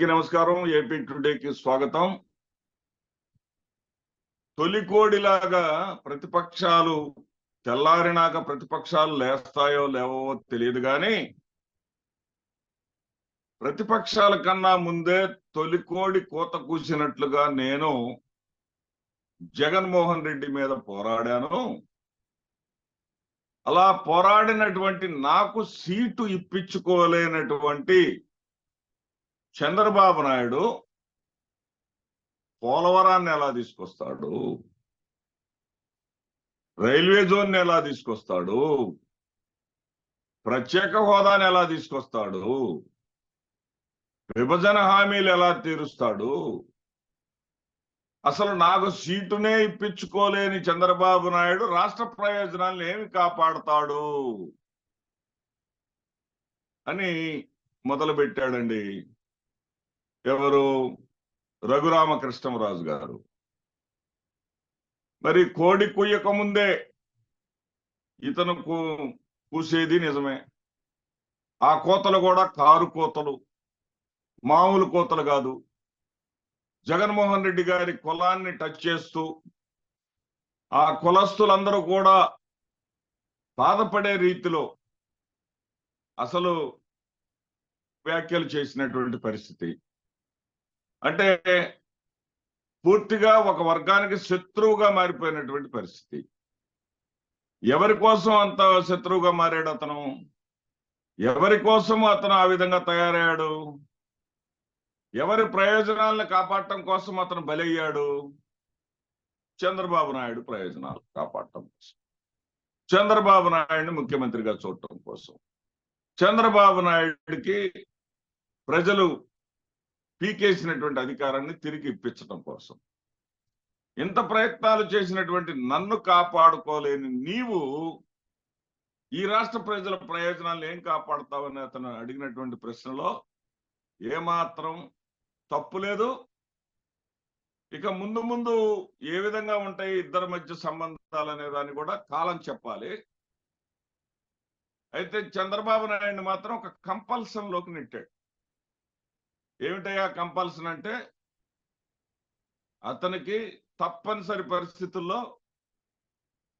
అందరికీ నమస్కారం. ఏపీ టుడేకి స్వాగతం. తొలికోడిలాగా ప్రతిపక్షాలు తెల్లారినాక ప్రతిపక్షాలు లేస్తాయో లేవో తెలియదు కానీ ప్రతిపక్షాల కన్నా ముందే తొలికోడి కోత కూసినట్లుగా నేను జగన్మోహన్ రెడ్డి మీద పోరాడాను. అలా పోరాడినటువంటి నాకు సీటు ఇప్పించుకోలేనటువంటి చంద్రబాబు నాయుడు పోలవరాన్ని ఎలా తీసుకొస్తాడు, రైల్వే జోన్ ఎలా తీసుకొస్తాడు, ప్రత్యేక హోదాని ఎలా తీసుకొస్తాడు, విభజన హామీలు ఎలా తీరుస్తాడు, అసలు నాకు సీటునే ఇప్పించుకోలేని చంద్రబాబు నాయుడు రాష్ట్ర ప్రయోజనాలను ఏమి కాపాడుతాడు అని మొదలు పెట్టాడండి. ఎవరు? రఘురామకృష్ణరాజు గారు. మరి కోడి కుయ్యక ముందే ఇతను కూసేది నిజమే. ఆ కోతలు కూడా కారు కోతలు, మామూలు కోతలు కాదు. జగన్మోహన్ రెడ్డి గారి కులాన్ని టచ్ చేస్తూ ఆ కులస్తులందరూ కూడా బాధపడే రీతిలో అసలు వ్యాఖ్యలు చేసినటువంటి పరిస్థితి. అంటే పూర్తిగా ఒక వర్గానికి శత్రువుగా మారిపోయినటువంటి పరిస్థితి. ఎవరి కోసం అంత శత్రువుగా మారాడు అతను? ఎవరి కోసం అతను ఆ విధంగా తయారయ్యాడు? ఎవరి ప్రయోజనాలను కాపాడటం కోసం అతను బలయ్యాడు? చంద్రబాబు నాయుడు ప్రయోజనాలు కాపాడటం కోసం, చంద్రబాబు నాయుడిని ముఖ్యమంత్రిగా చూడటం కోసం, చంద్రబాబు నాయుడికి ప్రజలు పీకేసినటువంటి అధికారాన్ని తిరిగి ఇప్పించడం కోసం ఇంత ప్రయత్నాలు చేసినటువంటి నన్ను కాపాడుకోలేని నీవు ఈ రాష్ట్ర ప్రజల ప్రయోజనాలను ఏం కాపాడుతావని అతను అడిగినటువంటి ప్రశ్నలో ఏమాత్రం తప్పు లేదు. ఇక ముందు ముందు ఏ విధంగా ఉంటాయి ఇద్దరి మధ్య సంబంధాలు అనే దాన్ని కూడా కాలం చెప్పాలి. అయితే చంద్రబాబు నాయుడిని మాత్రం ఒక కంపల్షన్ లోకి నెట్టాడు. ఏమిటయ్యా కంపల్షన్ అంటే, అతనికి తప్పనిసరి పరిస్థితుల్లో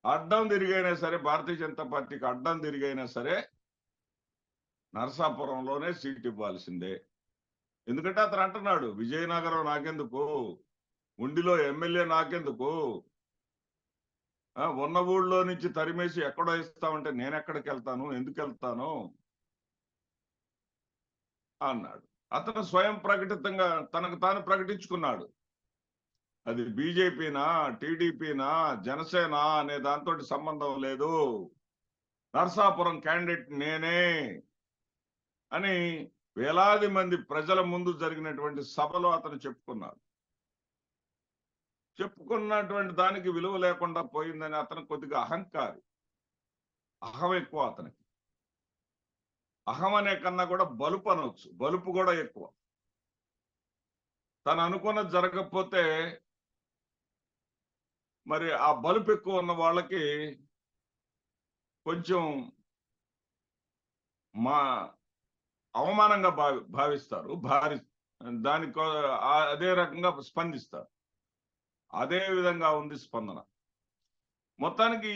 అడ్డం తిరిగైనా సరే, భారతీయ జనతా పార్టీకి అడ్డం తిరిగైనా సరే నరసాపురంలోనే సీట్ ఇవ్వాల్సిందే. ఎందుకంటే అతను అంటున్నాడు, విజయనగరం నాకెందుకు, ఉండిలో ఎమ్మెల్యే నాకెందుకు, ఉన్న ఊళ్ళో నుంచి తరిమేసి ఎక్కడో ఇస్తామంటే నేను ఎక్కడికి వెళ్తాను, ఎందుకు వెళ్తాను అన్నాడు. అతను స్వయం ప్రకటితంగా తనకు తాను ప్రకటించుకున్నాడు. అది బీజేపీనా, టీడీపీనా, జనసేన అనే దాంతో సంబంధం లేదు, నరసాపురం క్యాండిడేట్ నేనే అని వేలాది మంది ప్రజల ముందు జరిగినటువంటి సభలో అతను చెప్పుకున్నాడు. చెప్పుకున్నటువంటి దానికి విలువ లేకుండా పోయిందని అతను కొద్దిగా అహంకారి. అహం ఎక్కువ అతనికి. అహం అనే కన్నా కూడా బలుపు అనవచ్చు, బలుపు కూడా ఎక్కువ. తను అనుకున్నది జరగకపోతే మరి ఆ బలుపు ఎక్కువ ఉన్న వాళ్ళకి కొంచెం అవమానంగా భావిస్తారు, దానికి అదే రకంగా స్పందిస్తారు. అదే విధంగా ఉంది స్పందన. మొత్తానికి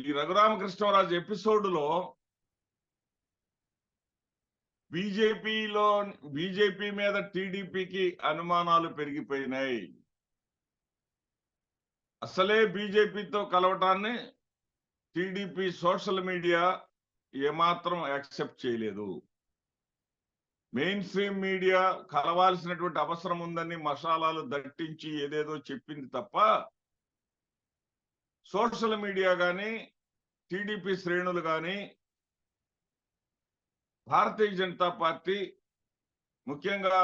ఈ రఘురామకృష్ణరాజు ఎపిసోడ్లో బీజేపీ మీద టీడీపీకి అనుమానాలు పెరిగిపోయినాయి. అసలే బీజేపీతో కలవటాన్ని టీడీపీ సోషల్ మీడియా ఏమాత్రం యాక్సెప్ట్ చేయలేదు. మెయిన్ స్ట్రీమ్ మీడియా కలవాల్సినటువంటి అవసరం ఉందని మసాలాలు దట్టించి ఏదేదో చెప్పింది తప్ప సోషల్ మీడియా కానీ టీడీపీ శ్రేణులు కానీ భారతీయ జనతా పార్టీ, ముఖ్యంగా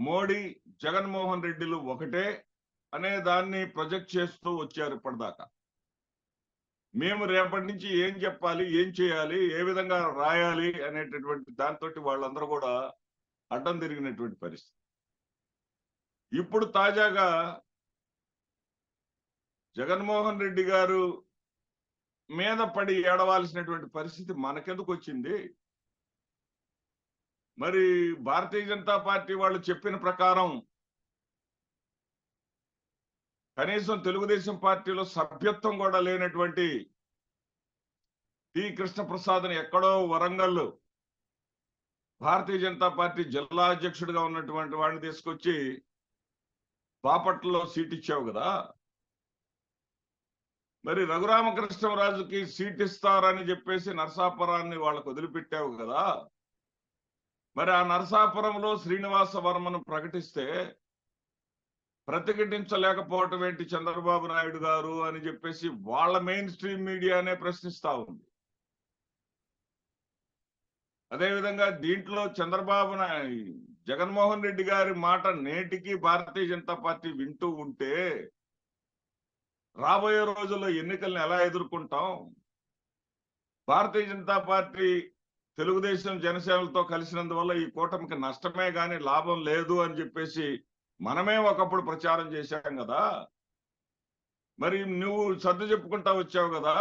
మోడీ, జగన్మోహన్ రెడ్డిలు ఒకటే అనే దాన్ని ప్రొజెక్ట్ చేస్తూ వచ్చారు ఇప్పటిదాకా. మేము రేపటి నుంచి ఏం చెప్పాలి, ఏం చేయాలి, ఏ విధంగా రాయాలి అనేటటువంటి దాంతో వాళ్ళందరూ కూడా అడ్డం తిరిగినటువంటి పరిస్థితి. ఇప్పుడు తాజాగా జగన్మోహన్ రెడ్డి గారు మీద పడి ఏడవాల్సినటువంటి పరిస్థితి మనకెందుకు వచ్చింది? మరి భారతీయ జనతా పార్టీ వాళ్ళు చెప్పిన ప్రకారం కనీసం తెలుగుదేశం పార్టీలో సభ్యత్వం కూడా లేనటువంటి టి కృష్ణప్రసాద్ని ఎక్కడో వరంగల్ భారతీయ జనతా పార్టీ జిల్లా అధ్యక్షుడిగా ఉన్నటువంటి వాడిని తీసుకొచ్చి బాపట్లలో సీట్ ఇచ్చావు కదా. మరి రఘురామకృష్ణరాజుకి సీట్ ఇస్తారని చెప్పేసి నరసాపురాన్ని వాళ్ళకు వదిలిపెట్టావు కదా. మరి ఆ నరసాపురంలో శ్రీనివాస వర్మను ప్రకటిస్తే ప్రతిఘటించలేకపోవటం ఏంటి చంద్రబాబు నాయుడు గారు అని చెప్పేసి వాళ్ళ మెయిన్ స్ట్రీమ్ మీడియానే ప్రశ్నిస్తా ఉంది. అదేవిధంగా దీంట్లో చంద్రబాబు జగన్మోహన్ రెడ్డి గారి మాట నేటికి భారతీయ జనతా పార్టీ వింటూ ఉంటే రాబోయే రోజుల్లో ఎన్నికలను ఎలా ఎదుర్కొంటాం? భారతీయ జనతా పార్టీ తెలుగుదేశం జనసేనలతో కలిసినందువల్ల ఈ కూటమికి నష్టమే గాని లాభం లేదు అని చెప్పేసి మనమే ఒకప్పుడు ప్రచారం చేశాం కదా. మరి నువ్వు సర్దు చెప్పుకుంటా వచ్చావు కదా.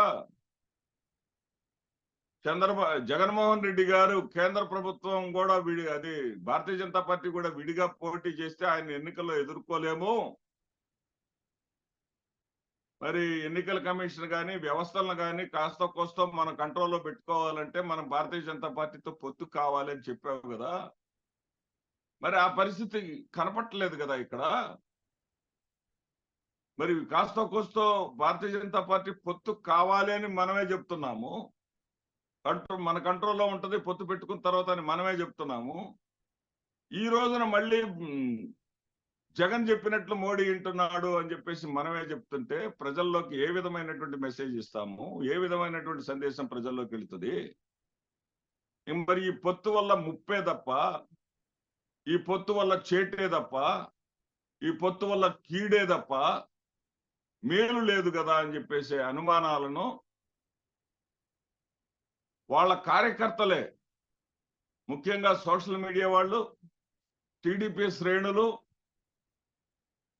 జగన్మోహన్ రెడ్డి గారు కేంద్ర ప్రభుత్వం కూడా అది భారతీయ జనతా పార్టీ కూడా విడిగా పోటీ చేస్తే ఆయన ఎన్నికల్లో ఎదుర్కోలేము. మరి ఎన్నికల కమిషన్ కానీ వ్యవస్థలను కానీ కాస్త కోస్తో మన కంట్రోల్లో పెట్టుకోవాలంటే మనం భారతీయ జనతా పార్టీతో పొత్తు కావాలని చెప్పావు కదా. మరి ఆ పరిస్థితి కనపట్టలేదు కదా ఇక్కడ. మరి కాస్త కోస్తో భారతీయ జనతా పార్టీ పొత్తు కావాలి అని మనమే చెప్తున్నాము. మన కంట్రోల్లో ఉంటది, పొత్తు పెట్టుకున్న తర్వాత అని మనమే చెప్తున్నాము. ఈ రోజున మళ్ళీ జగన్ చెప్పినట్లు మోడీ వింటున్నాడు అని చెప్పేసి మనమే చెప్తుంటే ప్రజల్లోకి ఏ విధమైనటువంటి మెసేజ్ ఇస్తాము? ఏ విధమైనటువంటి సందేశం ప్రజల్లోకి వెళుతుంది? మరి ఈ పొత్తు వల్ల ముప్పే తప్ప, ఈ పొత్తు వల్ల చేటే తప్ప, ఈ పొత్తు వల్ల కీడే తప్ప మేలు లేదు కదా అని చెప్పేసి అనుమానాలను వాళ్ళ కార్యకర్తలే, ముఖ్యంగా సోషల్ మీడియా వాళ్ళు, టీడీపీ శ్రేణులు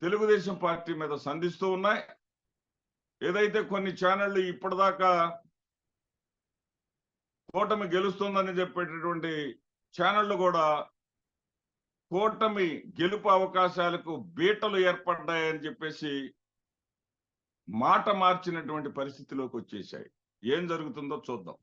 తెలుగుదేశం పార్టీ మీద సంధిస్తూ ఉన్నాయి. ఏదైతే కొన్ని ఛానళ్లు ఇప్పటిదాకా కూటమి గెలుస్తుందని చెప్పేటటువంటి ఛానళ్లు కూడా కూటమి గెలుపు అవకాశాలకు బీటలు ఏర్పడ్డాయని చెప్పేసి మాట మార్చినటువంటి పరిస్థితిలోకి వచ్చేసాయి. ఏం జరుగుతుందో చూద్దాం.